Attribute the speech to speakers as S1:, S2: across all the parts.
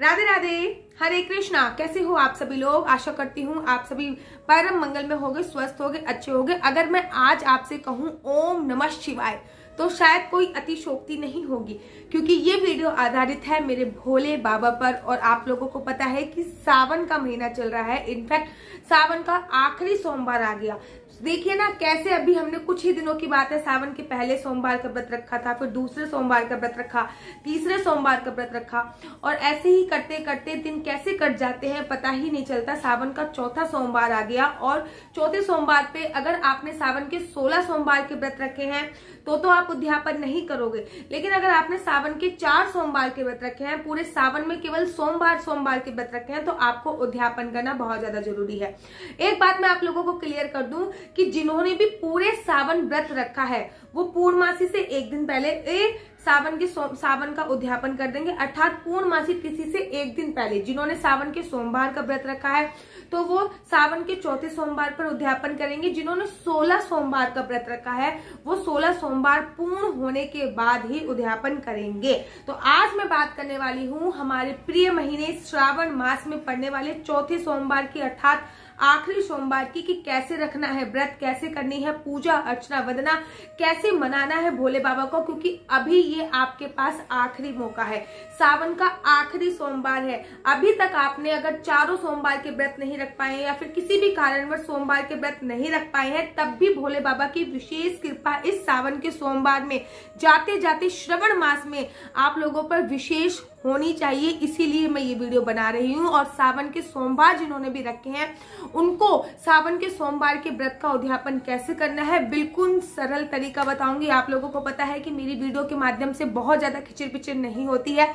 S1: राधे राधे, हरे कृष्णा। कैसे हो आप सभी लोग? आशा करती हूँ आप सभी परम मंगल में होगे, स्वस्थ होगे, अच्छे होगे। अगर मैं आज आपसे कहूँ ओम नमः शिवाय तो शायद कोई अतिशोक्ति नहीं होगी, क्योंकि ये वीडियो आधारित है मेरे भोले बाबा पर। और आप लोगों को पता है कि सावन का महीना चल रहा है, इनफैक्ट सावन का आखिरी सोमवार आ गया। देखिए ना कैसे अभी हमने कुछ ही दिनों की बात है, सावन के पहले सोमवार का व्रत रखा था, फिर दूसरे सोमवार का व्रत रखा, तीसरे सोमवार का व्रत रखा, और ऐसे ही करते करते दिन कैसे कट जाते हैं पता ही नहीं चलता। सावन का चौथा सोमवार आ गया और चौथे सोमवार पे अगर आपने सावन के 16 सोमवार के व्रत रखे हैं तो आप उद्यापन नहीं करोगे, लेकिन अगर आपने सावन के 4 सोमवार के व्रत रखे हैं, पूरे सावन में केवल सोमवार के व्रत रखे हैं, तो आपको उद्यापन करना बहुत ज्यादा जरूरी है। एक बात मैं आप लोगों को क्लियर कर दूं कि जिन्होंने भी पूरे सावन व्रत रखा है वो पूर्णमासी से एक दिन पहले सावन का उद्यापन कर देंगे, अर्थात पूर्णमासी तिथि से एक दिन पहले। जिन्होंने सावन के सोमवार का व्रत रखा है तो वो सावन के चौथे सोमवार पर उद्यापन करेंगे। जिन्होंने 16 सोमवार का व्रत रखा है वो 16 सोमवार पूर्ण होने के बाद ही उद्यापन करेंगे। तो आज मैं बात करने वाली हूँ हमारे प्रिय महीने श्रावण मास में पड़ने वाले चौथे सोमवार की, अर्थात आखिरी सोमवार की, कि कैसे रखना है व्रत, कैसे करनी है पूजा अर्चना वंदना, कैसे मनाना है भोले बाबा को, क्योंकि अभी ये आपके पास आखिरी मौका है। सावन का आखिरी सोमवार है। अभी तक आपने अगर चारों सोमवार के व्रत नहीं रख पाए या फिर किसी भी कारणवश सोमवार के व्रत नहीं रख पाए हैं, तब भी भोले बाबा की विशेष कृपा इस सावन के सोमवार में, जाते जाते श्रावण मास में आप लोगों पर विशेष होनी चाहिए। इसीलिए मैं ये वीडियो बना रही हूँ। और सावन के सोमवार जिन्होंने भी रखे हैं उनको सावन के सोमवार के व्रत का उद्यापन कैसे करना है बिल्कुल सरल तरीका बताऊंगी। आप लोगों को पता है कि मेरी वीडियो के माध्यम से बहुत ज्यादा खिचड़ पिचड़ नहीं होती है।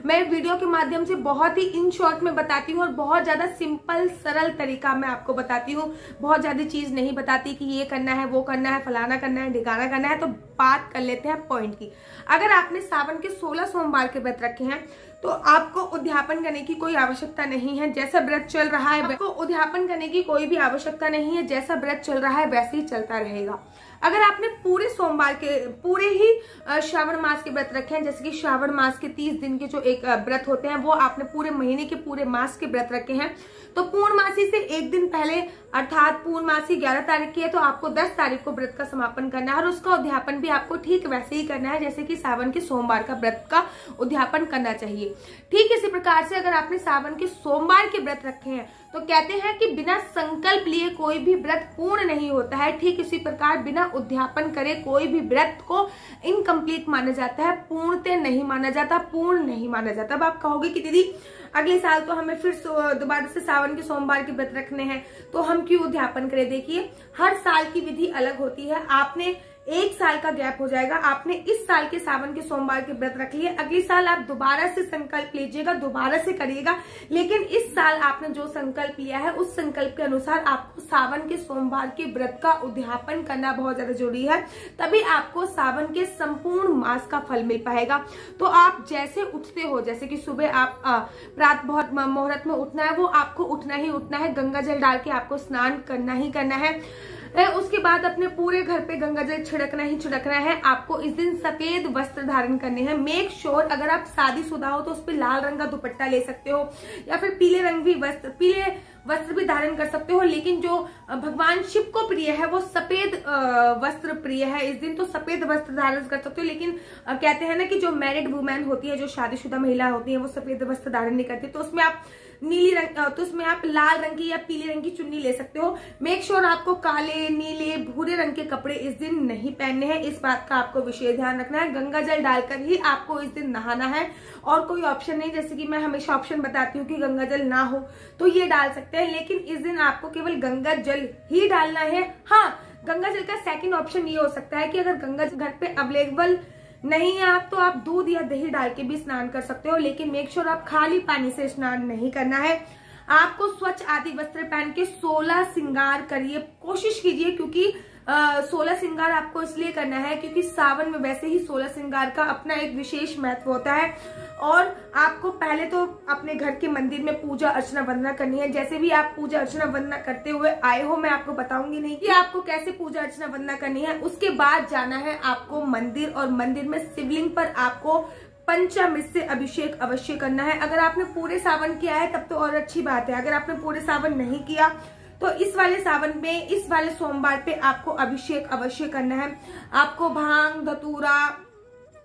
S1: मैं वीडियो के माध्यम से बहुत ही इन शॉर्ट में बताती हूँ और बहुत ज्यादा सिंपल सरल तरीका मैं आपको बताती हूँ। बहुत ज्यादा चीज नहीं बताती कि ये करना है, वो करना है, फलाना करना है, ढिकाना करना है। तो बात कर लेते हैं पॉइंट की। अगर आपने सावन के 16 सोमवार के व्रत रखे हैं तो आपको उद्यापन करने की कोई आवश्यकता नहीं है। जैसा व्रत चल रहा है आपको उद्यापन करने की कोई भी आवश्यकता नहीं है। जैसा व्रत चल रहा है वैसे ही चलता रहेगा। अगर आपने पूरे सोमवार के, पूरे ही श्रावण मास के व्रत रखे हैं, जैसे कि श्रावण मास के 30 दिन के जो एक व्रत होते हैं वो आपने पूरे महीने के, पूरे मास के व्रत रखे हैं, तो पूर्णमासी से एक दिन पहले, अर्थात पूर्णमासी 11 तारीख की है तो आपको 10 तारीख को व्रत का समापन करना है और उसका उद्यापन भी आपको ठीक वैसे ही करना है जैसे कि सावन के सोमवार का व्रत का उद्यापन करना चाहिए। ठीक इसी प्रकार से अगर आपने सावन के सोमवार के व्रत रखे हैं तो कहते हैं कि बिना संकल्प लिए कोई भी व्रत पूर्ण नहीं होता है। ठीक इसी प्रकार बिना उद्यापन करे कोई भी व्रत को इनकम्प्लीट माना जाता है, पूर्णतः नहीं माना जाता, पूर्ण नहीं माना जाता। अब आप कहोगे कि दीदी अगले साल तो हमें फिर दोबारा से सावन के सोमवार के व्रत रखने हैं तो हम क्यों उद्यापन करें? देखिए हर साल की विधि अलग होती है। आपने एक साल का गैप हो जाएगा, आपने इस साल के सावन के सोमवार के व्रत रख लिए, अगले साल आप दोबारा से संकल्प लीजिएगा, दोबारा से करिएगा, लेकिन इस साल आपने जो संकल्प लिया है उस संकल्प के अनुसार आपको सावन के सोमवार के व्रत का उद्यापन करना बहुत ज्यादा जरूरी है। तभी आपको सावन के संपूर्ण मास का फल मिल पाएगा। तो आप जैसे उठते हो, जैसे कि सुबह आप प्रातः मुहूर्त में उठना है, वो आपको उठना ही उठना है, गंगा जल डाल के आपको स्नान करना ही करना है। उसके बाद अपने पूरे घर पे गंगा जल छिड़कना ही छिड़कना है। आपको इस दिन सफेद वस्त्र धारण करने हैं। मेक श्योर अगर आप शादीशुदा हो तो उस पर लाल रंग का दुपट्टा ले सकते हो या फिर पीले वस्त्र भी धारण कर सकते हो, लेकिन जो भगवान शिव को प्रिय है वो सफेद वस्त्र प्रिय है इस दिन, तो सफेद वस्त्र धारण कर सकते हो। लेकिन कहते हैं ना कि जो मैरिड वुमेन होती है, जो शादीशुदा महिला होती है, वो सफेद वस्त्र धारण नहीं करती, तो उसमें आप उसमें आप लाल रंग की या पीले रंग की चुन्नी ले सकते हो। मेक श्योर आपको काले, नीले, भूरे रंग के कपड़े इस दिन नहीं पहनने हैं, इस बात का आपको विशेष ध्यान रखना है। गंगा जल डालकर ही आपको इस दिन नहाना है और कोई ऑप्शन नहीं। जैसे कि मैं हमेशा ऑप्शन बताती हूँ कि गंगा जल ना हो तो ये डाल सकते हैं, लेकिन इस दिन आपको केवल गंगा जल ही डालना है। हाँ, गंगा जल का सेकंड ऑप्शन ये हो सकता है कि अगर गंगा जल घर पे अवेलेबल नहीं है आप, तो आप दूध या दही डाल के भी स्नान कर सकते हो, लेकिन मेक श्योर आप खाली पानी से स्नान नहीं करना है। आपको स्वच्छ आदि वस्त्र पहन के 16 श्रृंगार करिए, कोशिश कीजिए, क्योंकि 16 श्रृंगार आपको इसलिए करना है क्योंकि सावन में वैसे ही 16 श्रृंगार का अपना एक विशेष महत्व होता है। और आपको पहले तो अपने घर के मंदिर में पूजा अर्चना वंदना करनी है। जैसे भी आप पूजा अर्चना वंदना करते हुए आए हो, मैं आपको बताऊंगी नहीं कि आपको कैसे पूजा अर्चना वंदना करनी है। उसके बाद जाना है आपको मंदिर, और मंदिर में शिवलिंग पर आपको पंचामृत से अभिषेक अवश्य करना है। अगर आपने पूरे सावन किया है तब तो और अच्छी बात है। अगर आपने पूरे सावन नहीं किया तो इस वाले सावन में, इस वाले सोमवार पे आपको अभिषेक अवश्य करना है। आपको भांग धतूरा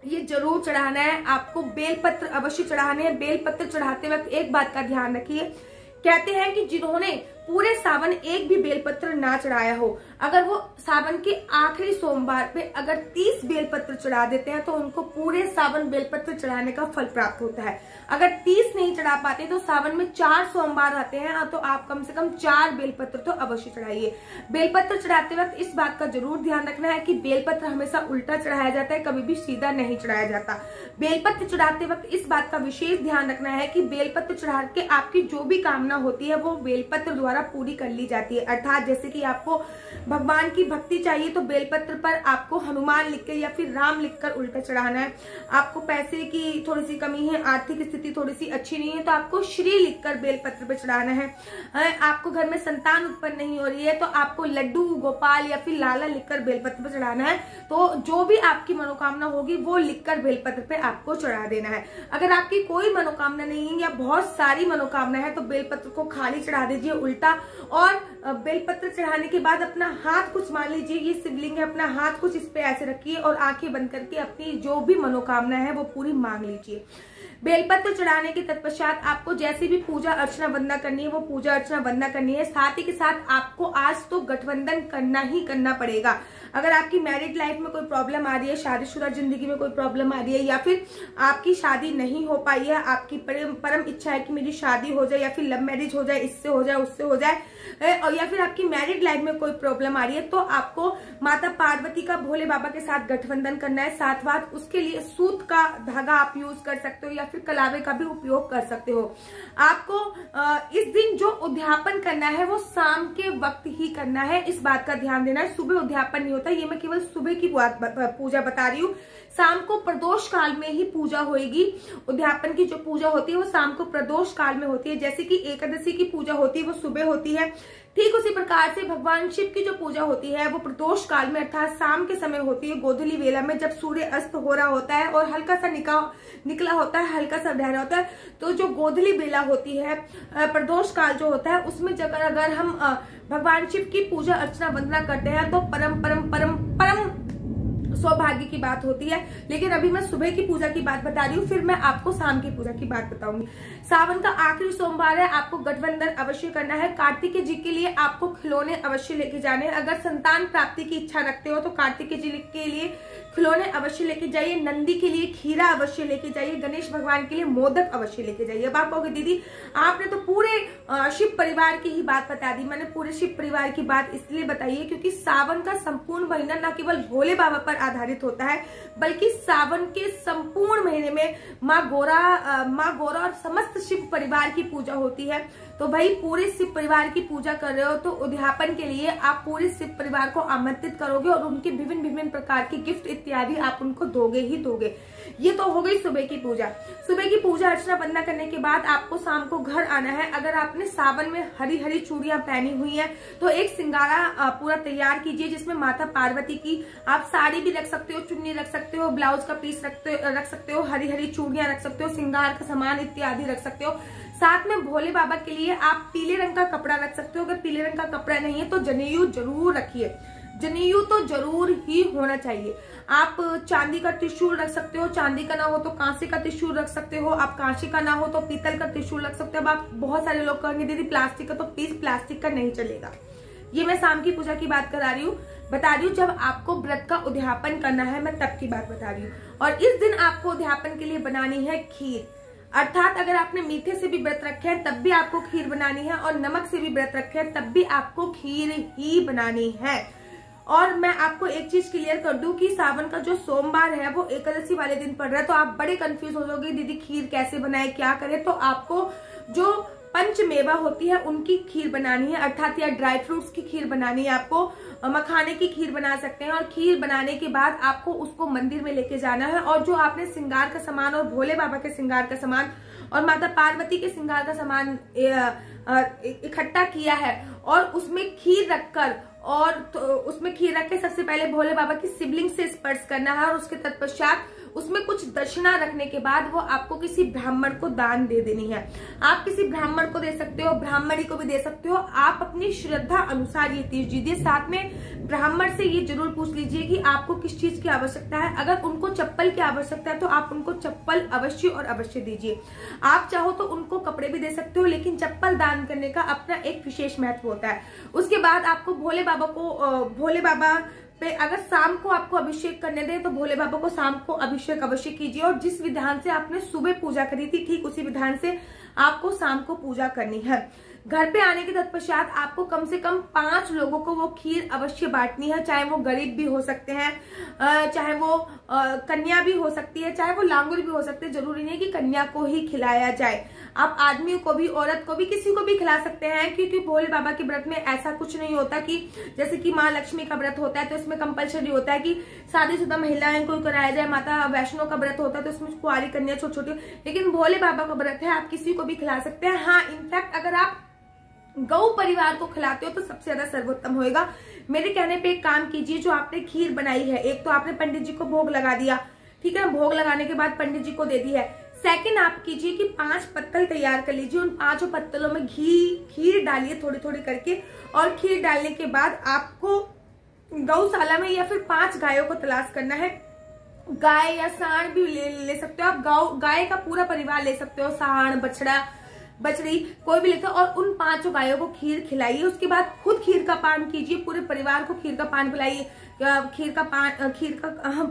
S1: ये जरूर चढ़ाना है। आपको बेलपत्र अवश्य चढ़ाने हैं। बेलपत्र चढ़ाते वक्त एक बात का ध्यान रखिए, कहते हैं कि जिन्होंने पूरे सावन एक भी बेलपत्र ना चढ़ाया हो, अगर वो सावन के आखिरी सोमवार पे अगर 30 बेलपत्र चढ़ा देते हैं तो उनको पूरे सावन बेलपत्र चढ़ाने का फल प्राप्त होता है। अगर 30 नहीं चढ़ा पाते तो सावन में 4 सोमवार आते हैं तो आप कम से कम 4 बेलपत्र तो अवश्य चढ़ाइए। बेलपत्र चढ़ाते वक्त इस बात का जरूर ध्यान रखना है कि बेलपत्र हमेशा उल्टा चढ़ाया जाता है, कभी भी सीधा नहीं चढ़ाया जाता। बेलपत्र चढ़ाते वक्त इस बात का विशेष ध्यान रखना है कि बेलपत्र चढ़ा के आपकी जो भी कामना होती है वो बेलपत्र द्वारा पूरी कर ली जाती है। अर्थात जैसे कि आपको भगवान की भक्ति चाहिए तो बेलपत्र पर आपको हनुमान लिखकर या फिर राम लिखकर उल्टा चढ़ाना है। आपको पैसे की थोड़ी सी कमी है, आर्थिक स्थिति थोड़ी सी अच्छी नहीं है तो आपको श्री लिखकर बेलपत्र पे चढ़ाना है। आपको घर में संतान उत्पन्न नहीं हो रही है तो आपको लड्डू गोपाल या फिर लाला लिखकर बेलपत्र पे चढ़ाना है। तो जो भी आपकी मनोकामना होगी वो लिखकर बेलपत्र पे आपको चढ़ा देना है। अगर आपकी कोई मनोकामना नहीं है या बहुत सारी मनोकामना है तो बेलपत्र को खाली चढ़ा दीजिए उल्टा, और बेलपत्र चढ़ाने के बाद अपना हाथ कुछ मान लीजिए, ये शिवलिंग है, अपना हाथ कुछ इस पे ऐसे रखिए और आंखें बंद करके अपनी जो भी मनोकामना है वो पूरी मांग लीजिए। बेलपत्र चढ़ाने के तत्पश्चात आपको जैसी भी पूजा अर्चना वंदना करनी है वो पूजा अर्चना वंदना करनी है। साथ ही के साथ आपको आज तो गठबंधन करना ही करना पड़ेगा। अगर आपकी मैरिड लाइफ में कोई प्रॉब्लम आ रही है, शादीशुदा जिंदगी में कोई प्रॉब्लम आ रही है या फिर आपकी शादी नहीं हो पाई है, आपकी परम इच्छा है कि मेरी शादी हो जाए या फिर लव मैरिज हो जाए, इससे हो जाए उससे हो जाए, और या फिर आपकी मैरिड लाइफ में कोई प्रॉब्लम आ रही है तो आपको माता पार्वती का भोले बाबा के साथ गठबंधन करना है। साथ उसके लिए सूत का धागा आप यूज कर सकते हो या फिर कलावे का भी उपयोग कर सकते हो। आपको इस दिन जो उद्यापन करना है वो शाम के वक्त ही करना है, इस बात का ध्यान देना है। सुबह उद्यापन नहीं होता, ये मैं केवल सुबह की पूजा बता रही हूँ। शाम को प्रदोष काल में ही पूजा होगी। उद्यापन की जो पूजा होती है वो शाम को प्रदोष काल में होती है। जैसे कि एकादशी की पूजा होती है वो सुबह होती है, ठीक उसी प्रकार से भगवान शिव की जो पूजा होती है वो प्रदोष काल में अर्थात शाम के समय होती है, गोधूली वेला में, जब सूर्य अस्त हो रहा होता है और हल्का सा निकला होता है, हल्का सा ढह रहा होता है। तो जो गोधूली वेला होती है, प्रदोष काल जो होता है, उसमें अगर हम भगवान शिव की पूजा अर्चना वंदना करते हैं तो परम परम परम परम सौभाग्य की बात होती है। लेकिन अभी मैं सुबह की पूजा की बात बता रही हूँ, फिर मैं आपको शाम की पूजा की बात बताऊंगी। सावन का आखिरी सोमवार है, आपको गठबंधन अवश्य करना है। कार्तिकेय जी के लिए आपको खिलौने अवश्य लेके जाने हैं। अगर संतान प्राप्ति की इच्छा रखते हो तो कार्तिकेय जी के लिए खिलौने अवश्य लेके जाइए। नंदी के लिए खीरा अवश्य लेके जाइए। गणेश भगवान के लिए मोदक अवश्य लेके जाइए। अब आप कहोगे दीदी आपने तो पूरे शिव परिवार की ही बात बता दी। मैंने पूरे शिव परिवार की बात इसलिए बताई है क्योंकि सावन का संपूर्ण महीना न केवल भोले बाबा पर आधारित होता है बल्कि सावन के संपूर्ण महीने में माँ गौरा और समस्त शिव परिवार की पूजा होती है। तो भाई पूरे शिव परिवार की पूजा कर रहे हो तो उद्यापन के लिए आप पूरे शिव परिवार को आमंत्रित करोगे और उनके विभिन्न प्रकार के गिफ्ट इत्यादि आप उनको दोगे ही दोगे। ये तो हो गई सुबह की पूजा। सुबह की पूजा अर्चना वंदना करने के बाद आपको शाम को घर आना है। अगर आपने सावन में हरी हरी चूड़ियां पहनी हुई है तो एक सिंगारा पूरा तैयार कीजिए जिसमें माता पार्वती की आप साड़ी भी रख सकते हो, चुन्नी रख सकते हो, ब्लाउज का पीस रख सकते हो, हरी हरी चूड़ियां रख सकते हो, सिंगार का सामान इत्यादि रख सकते हो। साथ में भोले बाबा के लिए आप पीले रंग का कपड़ा रख सकते हो। अगर पीले रंग का कपड़ा नहीं है तो जनेऊ जरूर रखिए। जनेऊ तो जरूर ही होना चाहिए। आप चांदी का त्रिशूल रख सकते हो, चांदी का ना हो तो कांसे का त्रिशूल रख सकते हो, आप कांसे का ना हो तो पीतल का त्रिशूल रख सकते हो। अब आप बहुत सारे लोग कहेंगे दीदी प्लास्टिक का, तो प्लीज प्लास्टिक का नहीं चलेगा। ये मैं शाम की पूजा की बात बता रही हूँ। जब आपको व्रत का उद्यापन करना है मैं तब की बात बता रही हूँ। और इस दिन आपको उद्यापन के लिए बनानी है खीर। अर्थात अगर आपने मीठे से भी व्रत रखे हैं तब भी आपको खीर बनानी है और नमक से भी व्रत रखे हैं तब भी आपको खीर ही बनानी है। और मैं आपको एक चीज क्लियर कर दूं कि सावन का जो सोमवार है वो एकादशी वाले दिन पड़ रहा है। तो आप बड़े कंफ्यूज हो जाओगे दीदी खीर कैसे बनाए, क्या करें। तो आपको जो पंचमेवा होती है उनकी खीर बनानी है, अर्थात या ड्राई फ्रूट्स की खीर बनानी है। आपको मखाने की खीर बना सकते हैं और खीर बनाने के बाद आपको उसको मंदिर में लेके जाना है और जो आपने श्रृंगार का सामान और भोले बाबा के श्रृंगार का सामान और माता पार्वती के श्रृंगार का सामान इकट्ठा किया है और उसमें खीर रखकर उसमें खीर रख के सबसे पहले भोले बाबा की शिवलिंग से स्पर्श करना है और उसके तत्पश्चात उसमें कुछ दक्षिणा रखने के बाद वो आपको किसी ब्राह्मण को दान दे देनी है। आप किसी ब्राह्मण को दे सकते हो, ब्राह्मणी को भी दे सकते हो, आप अपनी श्रद्धा अनुसार ये तीर्थ दीजिए। साथ में ब्राह्मण से ये जरूर पूछ लीजिए कि आपको किस चीज की आवश्यकता है। अगर उनको चप्पल की आवश्यकता है तो आप उनको चप्पल अवश्य और अवश्य दीजिए। आप चाहो तो उनको कपड़े भी दे सकते हो, लेकिन चप्पल दान करने का अपना एक विशेष महत्व होता है। उसके बाद आपको भोले बाबा पे अगर शाम को आपको अभिषेक करने दे तो भोले बाबा को शाम को अभिषेक अवश्य कीजिए, और जिस विधान से आपने सुबह पूजा करी थी ठीक उसी विधान से आपको शाम को पूजा करनी है। घर पे आने के तत्पश्चात आपको कम से कम 5 लोगों को वो खीर अवश्य बांटनी है, चाहे वो गरीब भी हो सकते हैं, चाहे वो कन्या भी हो सकती है, चाहे वो लांगुर भी हो सकते हैं। जरूरी नहीं कि कन्या को ही खिलाया जाए, आप आदमी को भी, औरत को भी, किसी को भी खिला सकते हैं, क्योंकि भोले बाबा के व्रत में ऐसा कुछ नहीं होता कि जैसे कि माँ लक्ष्मी का व्रत होता है तो इसमें कंपलसरी होता है कि शादीशुदा महिलाएं को कराया जाए, माता वैष्णो का व्रत होता है तो इसमें कुंवारी कन्या छोटी छोटी, लेकिन भोले बाबा का व्रत है, आप किसी को भी खिला सकते हैं। हाँ, इनफैक्ट अगर आप गौ परिवार को खिलाते हो तो सबसे ज्यादा सर्वोत्तम होएगा। मेरे कहने पे एक काम कीजिए, जो आपने खीर बनाई है, एक तो आपने पंडित जी को भोग लगा दिया, ठीक है, भोग लगाने के बाद पंडित जी को दे दी है। सेकंड आप कीजिए कि 5 पत्तल तैयार कर लीजिए, उन 5 पत्तलों में खीर डालिए थोड़ी थोड़ी करके, और खीर डालने के बाद आपको गौशाला में या फिर 5 गायों को तलाश करना है। गाय या सांड भी ले सकते हो आप, गाय का पूरा परिवार ले सकते हो, सांड, बछड़ा, बछड़ी, कोई भी लेते हो, और उन 5 गायों को खीर खिलाइए। उसके बाद खुद खीर का पान कीजिए, पूरे परिवार को खीर का पान पिलाइए, खीर का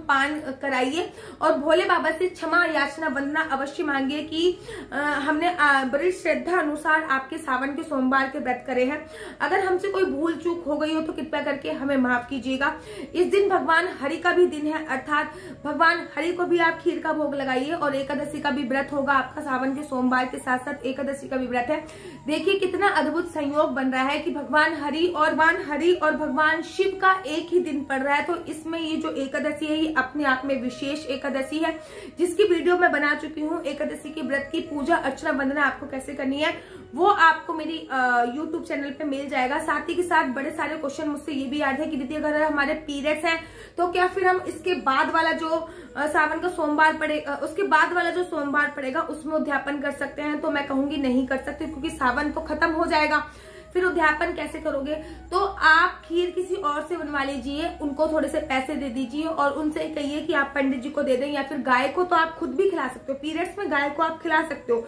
S1: पान कराइए, और भोले बाबा से क्षमा याचना वंदना अवश्य मांगिए कि हमने बड़ी श्रद्धा अनुसार आपके सावन के सोमवार के व्रत करे हैं। अगर हमसे कोई भूल चूक हो गई हो तो कृपया करके हमें माफ कीजिएगा। इस दिन भगवान हरि का भी दिन है, अर्थात भगवान हरि को भी आप खीर का भोग लगाइए, और एकादशी का भी व्रत होगा आपका, सावन के सोमवार के साथ साथ एकादशी का भी व्रत है। देखिए कितना अद्भुत संयोग बन रहा है कि भगवान हरि और भगवान शिव का एक ही दिन पड़ रहा है। तो इसमें ये जो एकादशी है ये अपने आप में विशेष एकादशी है, जिसकी वीडियो मैं बना चुकी हूँ। एकादशी के व्रत की पूजा अर्चना वंदना आपको कैसे करनी है वो आपको मेरी YouTube चैनल पे मिल जाएगा। साथ ही के साथ बड़े सारे क्वेश्चन मुझसे ये भी याद है कि दीदी अगर हमारे पीरियड्स हैं तो क्या फिर हम इसके बाद वाला जो सावन का सोमवार पड़ेगा, उसके बाद वाला जो सोमवार पड़ेगा उसमें उद्यापन कर सकते हैं? तो मैं कहूंगी नहीं कर सकते, क्योंकि सावन तो खत्म हो जाएगा, फिर उद्यापन कैसे करोगे? तो आप खीर किसी और से बनवा लीजिए, उनको थोड़े से पैसे दे दीजिए और उनसे कहिए कि आप पंडित जी को दे दें, या फिर गाय को तो आप खुद भी खिला सकते हो, पीरियड्स में गाय को आप खिला सकते हो,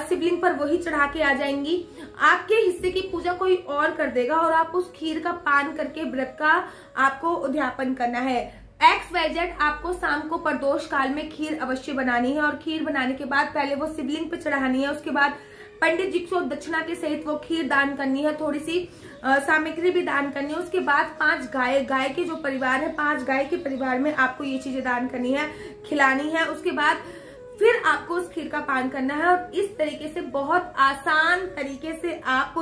S1: शिवलिंग पर वही चढ़ा के आ जाएंगी। आपके हिस्से की पूजा कोई और कर देगा और आप उस खीर का पान करके व्रत का आपको उद्यापन करना है। XYZ आपको शाम को प्रदोष काल में खीर अवश्य बनानी है, और खीर बनाने के बाद पहले वो शिवलिंग पे चढ़ानी है, उसके बाद पंडित जी को दक्षिणा के सहित वो खीर दान करनी है, थोड़ी सी सामग्री भी दान करनी है। उसके बाद 5 गाय के जो परिवार है, 5 गाय के परिवार में आपको ये चीजें दान करनी है, खिलानी है। उसके बाद फिर आपको उस खीर का पान करना है, और इस तरीके से बहुत आसान तरीके से आप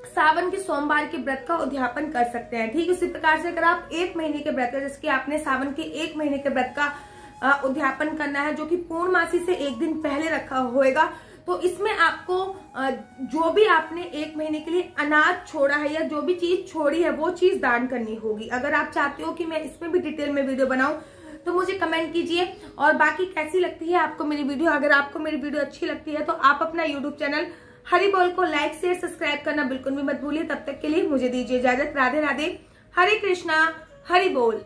S1: सावन के सोमवार के व्रत का उद्यापन कर सकते हैं। ठीक उसी प्रकार से अगर आप 1 महीने के व्रत, जैसे कि आपने सावन के 1 महीने के व्रत का उद्यापन करना है, जो कि पूर्णमासी से 1 दिन पहले रखा होएगा, तो इसमें आपको जो भी आपने 1 महीने के लिए अनाज छोड़ा है या जो भी चीज छोड़ी है वो चीज दान करनी होगी। अगर आप चाहते हो कि मैं इसमें भी डिटेल में वीडियो बनाऊं तो मुझे कमेंट कीजिए। और बाकी कैसी लगती है आपको मेरी वीडियो? अगर आपको मेरी वीडियो अच्छी लगती है तो आप अपना YouTube चैनल हरि बोल को लाइक शेयर सब्सक्राइब करना बिल्कुल भी मत भूलिए। तब तक के लिए मुझे दीजिए इजाजत। राधे राधे, हरे कृष्णा, हरि बोल।